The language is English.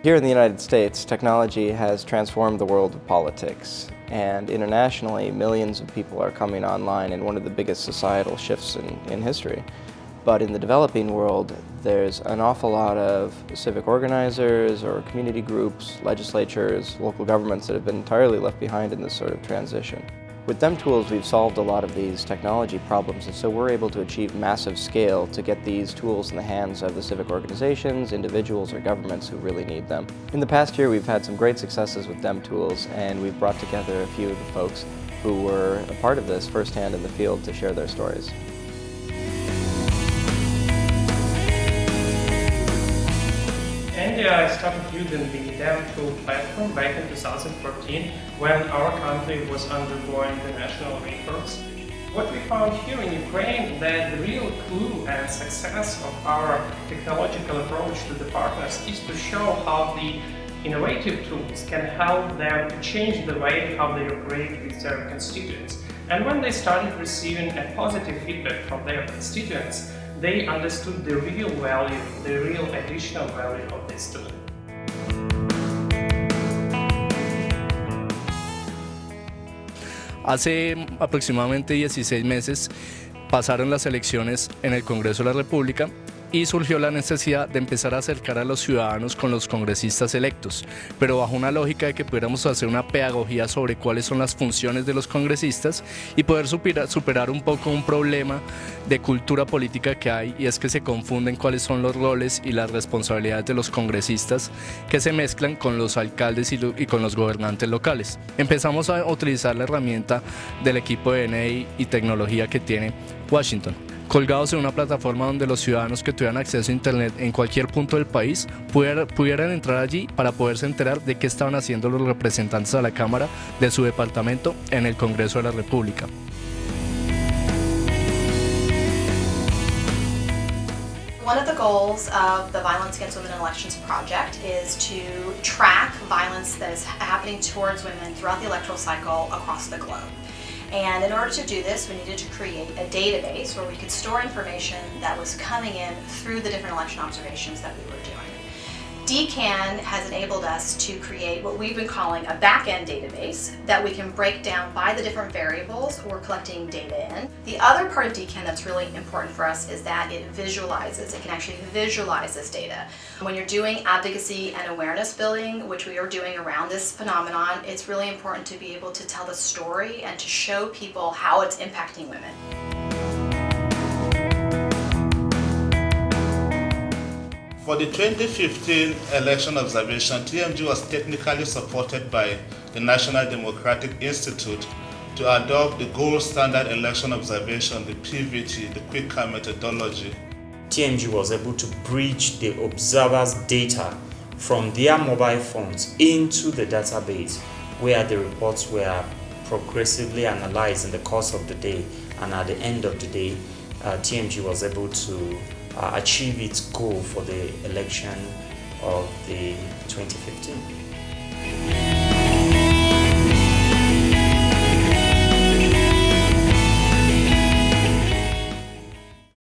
Here in the United States, technology has transformed the world of politics, and internationally, millions of people are coming online in one of the biggest societal shifts in history. But in the developing world, there's an awful lot of civic organizers or community groups, legislatures, local governments that have been entirely left behind in this sort of transition. With DemTools, we've solved a lot of these technology problems, and so we're able to achieve massive scale to get these tools in the hands of the civic organizations, individuals, or governments who really need them. In the past year, we've had some great successes with DemTools, and we've brought together a few of the folks who were a part of this firsthand in the field to share their stories. I started using the DemTools platform back in 2014 when our country was undergoing the national reforms. What we found here in Ukraine that the real clue and success of our technological approach to the partners is to show how the innovative tools can help them to change the way how they operate with their constituents. And when they started receiving a positive feedback from their constituents, they understood the real value, the real additional value of this tool. Hace aproximadamente 16 meses pasaron las elecciones en el Congreso de la República y surgió la necesidad de empezar a acercar a los ciudadanos con los congresistas electos, pero bajo una lógica de que pudiéramos hacer una pedagogía sobre cuáles son las funciones de los congresistas y poder superar un poco un problema de cultura política que hay, y es que se confunden cuáles son los roles y las responsabilidades de los congresistas, que se mezclan con los alcaldes y con los gobernantes locales. Empezamos a utilizar la herramienta del equipo de NI y tecnología que tiene Washington, colgados en una plataforma donde los ciudadanos que tuvieran acceso a internet en cualquier punto del país pudieran entrar allí para poderse enterar de qué estaban haciendo los representantes a la Cámara de su departamento en el Congreso de la República. One of the goals of the Violence Against Women in Elections project is to track violence that is happening towards women throughout the electoral cycle across the globe. And in order to do this, we needed to create a database where we could store information that was coming in through the different election observations that we were doing. DCAN has enabled us to create what we've been calling a back-end database that we can break down by the different variables we're collecting data in. The other part of DCAN that's really important for us is that it visualizes. It can actually visualize this data. When you're doing advocacy and awareness building, which we are doing around this phenomenon, it's really important to be able to tell the story and to show people how it's impacting women. For the 2015 election observation, TMG was technically supported by the National Democratic Institute to adopt the gold standard election observation, the PVT, the quick count methodology. TMG was able to bridge the observers' data from their mobile phones into the database, where the reports were progressively analyzed in the course of the day, and at the end of the day, TMG was able to achieve its goal for the election of the 2015.